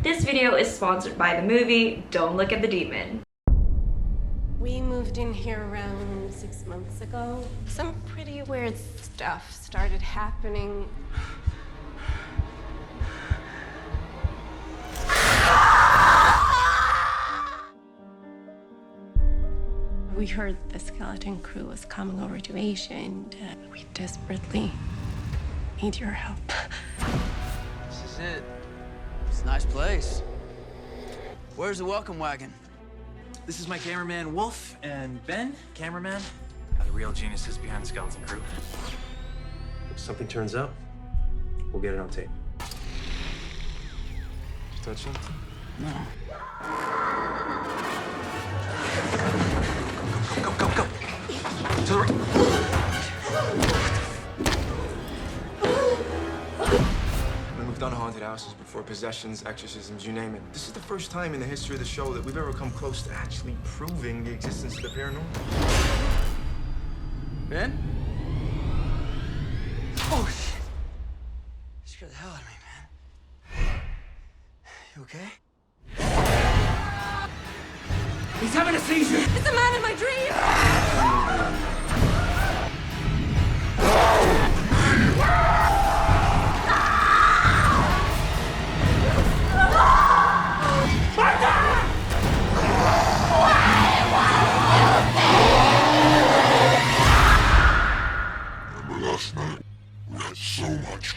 This video is sponsored by the movie Don't Look at the Demon. We moved in here around 6 months ago. Some pretty weird stuff started happening. We heard the skeleton crew was coming over to Asia, and we desperately need your help. This is it. It's a nice place. Where's the welcome wagon? This is my cameraman, Wolf, and Ben, cameraman, are the real geniuses behind the skeleton crew. If something turns up, we'll get it on tape. Touch something? No. Go. To the right. We've done haunted houses before, possessions, exorcisms, you name it. This is the first time in the history of the show that we've ever come close to actually proving the existence of the paranormal. Ben? Oh, shit. You scared the hell out of me, man. You okay? He's having a seizure! It's a man in my dream! Last night, we had so much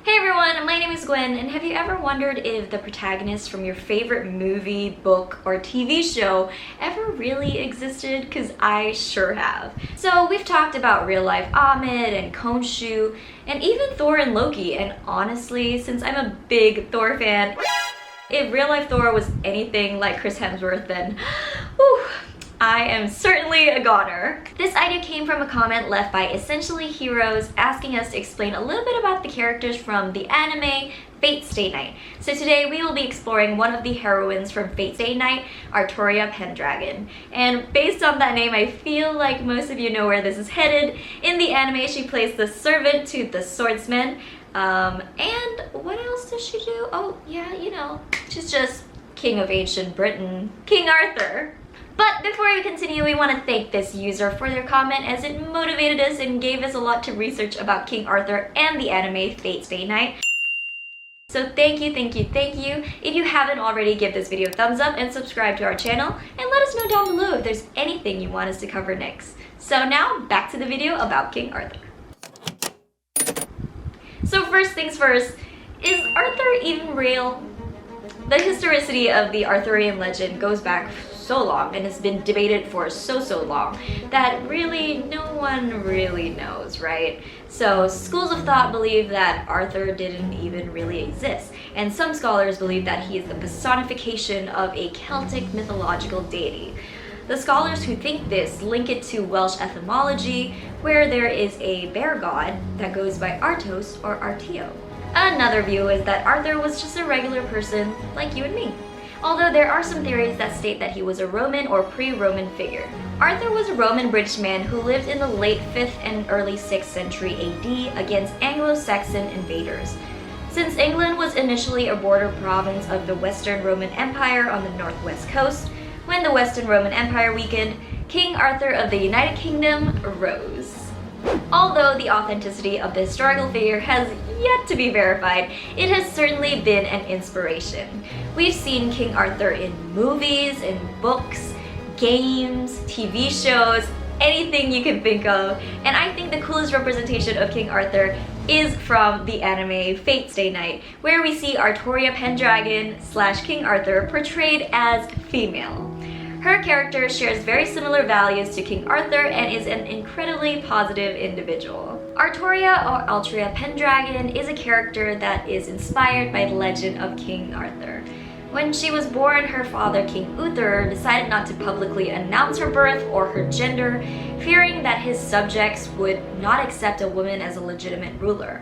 Hey everyone, my name is Gwen, and have you ever wondered if the protagonist from your favorite movie, book, or TV show ever really existed? Because I sure have. So we've talked about real-life Ahmed and Khonshu, and even Thor and Loki, and honestly, since I'm a big Thor fan, if real-life Thor was anything like Chris Hemsworth, then whew, I am certainly a goner. This idea came from a comment left by Essentially Heroes asking us to explain a little bit about the characters from the anime Fate Stay Night. So today we will be exploring one of the heroines from Fate Stay Night, Artoria Pendragon. And based on that name, I feel like most of you know where this is headed. In the anime, she plays the servant to the swordsman. And what else does she do? Oh yeah, you know, she's just King of Ancient Britain, King Arthur. But before we continue, we want to thank this user for their comment as it motivated us and gave us a lot to research about King Arthur and the anime Fate Stay Night. So thank you. If you haven't already, give this video a thumbs up and subscribe to our channel, and let us know down below if there's anything you want us to cover next. So now, back to the video about King Arthur. So first things first, is Arthur even real? The historicity of the Arthurian legend goes back so long and has been debated for so long that really no one really knows, right? So schools of thought believe that Arthur didn't even really exist, and some scholars believe that he is the personification of a Celtic mythological deity. The scholars who think this link it to Welsh etymology, where there is a bear god that goes by Artos or Artio. Another view is that Arthur was just a regular person like you and me, although there are some theories that state that he was a Roman or pre-Roman figure. Arthur was a Roman British man who lived in the late 5th and early 6th century AD against Anglo-Saxon invaders. Since England was initially a border province of the Western Roman Empire on the northwest coast, when the Western Roman Empire weakened, King Arthur of the United Kingdom arose. Although the authenticity of the historical figure has yet to be verified, it has certainly been an inspiration. We've seen King Arthur in movies, in books, games, TV shows, anything you can think of, and I think the coolest representation of King Arthur is from the anime Fate Stay Night, where we see Artoria Pendragon / King Arthur portrayed as female. Her character shares very similar values to King Arthur and is an incredibly positive individual. Artoria or Altria Pendragon is a character that is inspired by the legend of King Arthur. When she was born, her father, King Uther, decided not to publicly announce her birth or her gender, fearing that his subjects would not accept a woman as a legitimate ruler.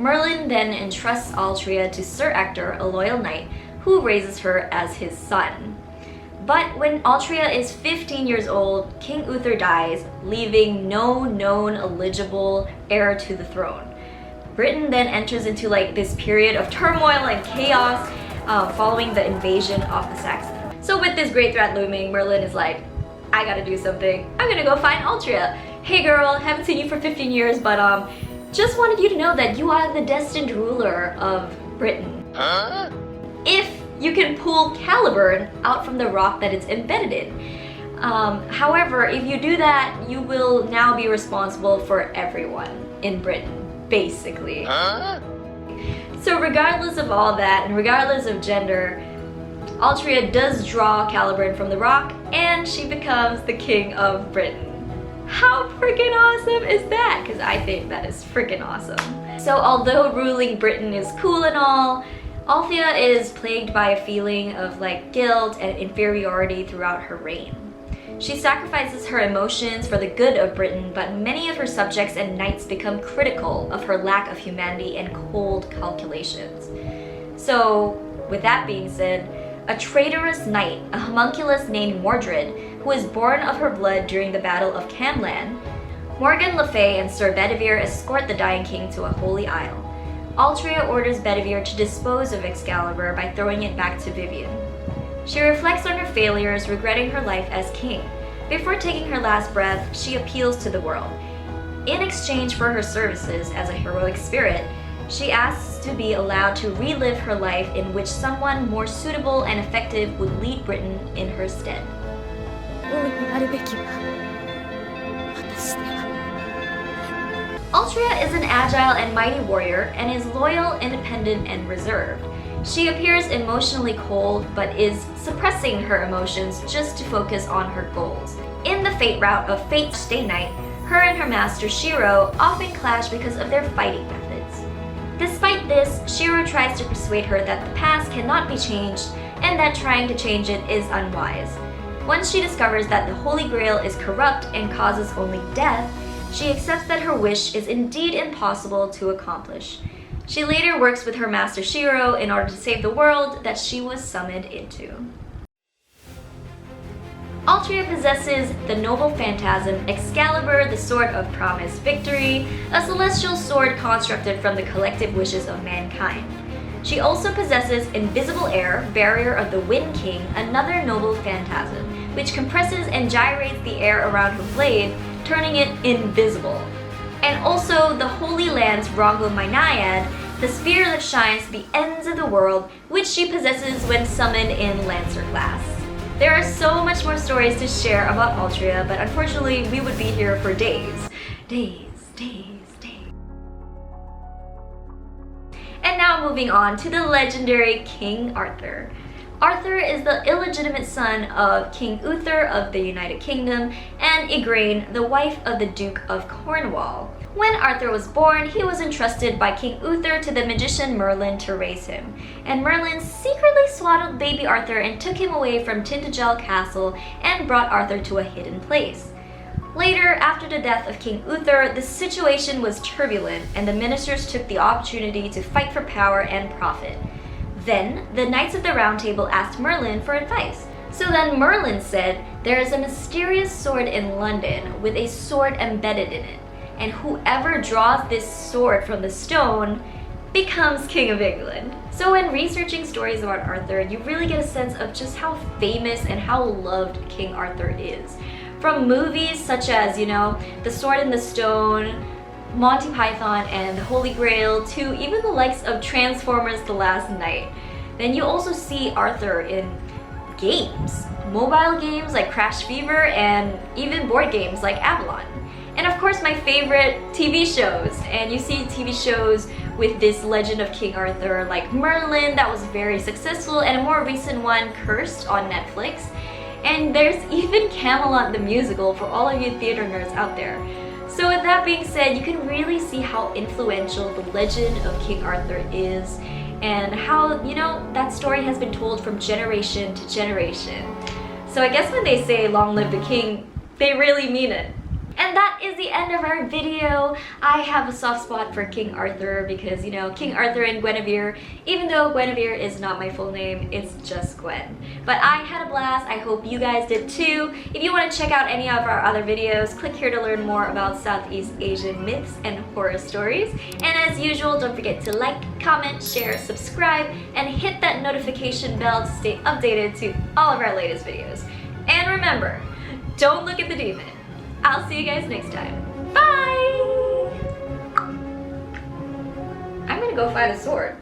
Merlin then entrusts Altria to Sir Ector, a loyal knight, who raises her as his son. But when Artoria is 15 years old, King Uther dies, leaving no known eligible heir to the throne. Britain then enters into like this period of turmoil and chaos following the invasion of the Saxons. So with this great threat looming, Merlin is like, I gotta do something. I'm gonna go find Artoria. Hey girl, haven't seen you for 15 years, but just wanted you to know that you are the destined ruler of Britain. Huh? If you can pull Caliburn out from the rock that it's embedded in. However, if you do that, you will now be responsible for everyone in Britain, basically. Huh? So regardless of all that, and regardless of gender, Artoria does draw Caliburn from the rock, and she becomes the king of Britain. How freaking awesome is that? Because I think that is freaking awesome. So although ruling Britain is cool and all, Althea is plagued by a feeling of like guilt and inferiority throughout her reign. She sacrifices her emotions for the good of Britain, but many of her subjects and knights become critical of her lack of humanity and cold calculations. So, with that being said, a traitorous knight, a homunculus named Mordred, who is born of her blood during the Battle of Camlan, Morgan Le Fay and Sir Bedivere escort the dying king to a holy isle. Artoria orders Bedivere to dispose of Excalibur by throwing it back to Vivian. She reflects on her failures, regretting her life as king. Before taking her last breath, she appeals to the world. In exchange for her services as a heroic spirit, she asks to be allowed to relive her life in which someone more suitable and effective would lead Britain in her stead. Artoria is an agile and mighty warrior and is loyal, independent, and reserved. She appears emotionally cold but is suppressing her emotions just to focus on her goals. In the fate route of Fate Stay Night, her and her master Shiro often clash because of their fighting methods. Despite this, Shiro tries to persuade her that the past cannot be changed and that trying to change it is unwise. Once she discovers that the Holy Grail is corrupt and causes only death, she accepts that her wish is indeed impossible to accomplish. She later works with her master Shiro in order to save the world that she was summoned into. Artoria possesses the noble phantasm Excalibur, the sword of promised victory, a celestial sword constructed from the collective wishes of mankind. She also possesses Invisible Air, barrier of the Wind King, another noble phantasm, which compresses and gyrates the air around her blade, turning it invisible. And also the Holy Land's Rongomai, the spear that shines to the ends of the world, which she possesses when summoned in Lancer class. There are so much more stories to share about Artoria, but unfortunately we would be here for days. And now moving on to the legendary King Arthur. Arthur is the illegitimate son of King Uther of the United Kingdom and Igraine, the wife of the Duke of Cornwall. When Arthur was born, he was entrusted by King Uther to the magician Merlin to raise him. And Merlin secretly swaddled baby Arthur and took him away from Tintagel Castle and brought Arthur to a hidden place. Later, after the death of King Uther, the situation was turbulent and the ministers took the opportunity to fight for power and profit. Then, the Knights of the Round Table asked Merlin for advice. So then Merlin said, there is a mysterious sword in London with a sword embedded in it, and whoever draws this sword from the stone becomes King of England. So when researching stories about Arthur, you really get a sense of just how famous and how loved King Arthur is. From movies such as, The Sword in the Stone, Monty Python and the Holy Grail, to even the likes of Transformers: The Last Knight. Then you also see Arthur in games, mobile games like Crash Fever and even board games like Avalon. And of course my favorite TV shows, and you see TV shows with this legend of King Arthur like Merlin that was very successful, and a more recent one, Cursed, on Netflix. And there's even Camelot the musical for all of you theater nerds out there. So with that being said, you can really see how influential the legend of King Arthur is and how, that story has been told from generation to generation. So I guess when they say long live the king, they really mean it. And that is the end of our video. I have a soft spot for King Arthur because, you know, King Arthur and Guinevere, even though Guinevere is not my full name, it's just Gwen. But I had a blast. I hope you guys did too. If you want to check out any of our other videos, click here to learn more about Southeast Asian myths and horror stories. And as usual, don't forget to like, comment, share, subscribe, and hit that notification bell to stay updated to all of our latest videos. And remember, don't look at the demon. I'll see you guys next time. Bye! I'm gonna go find a sword.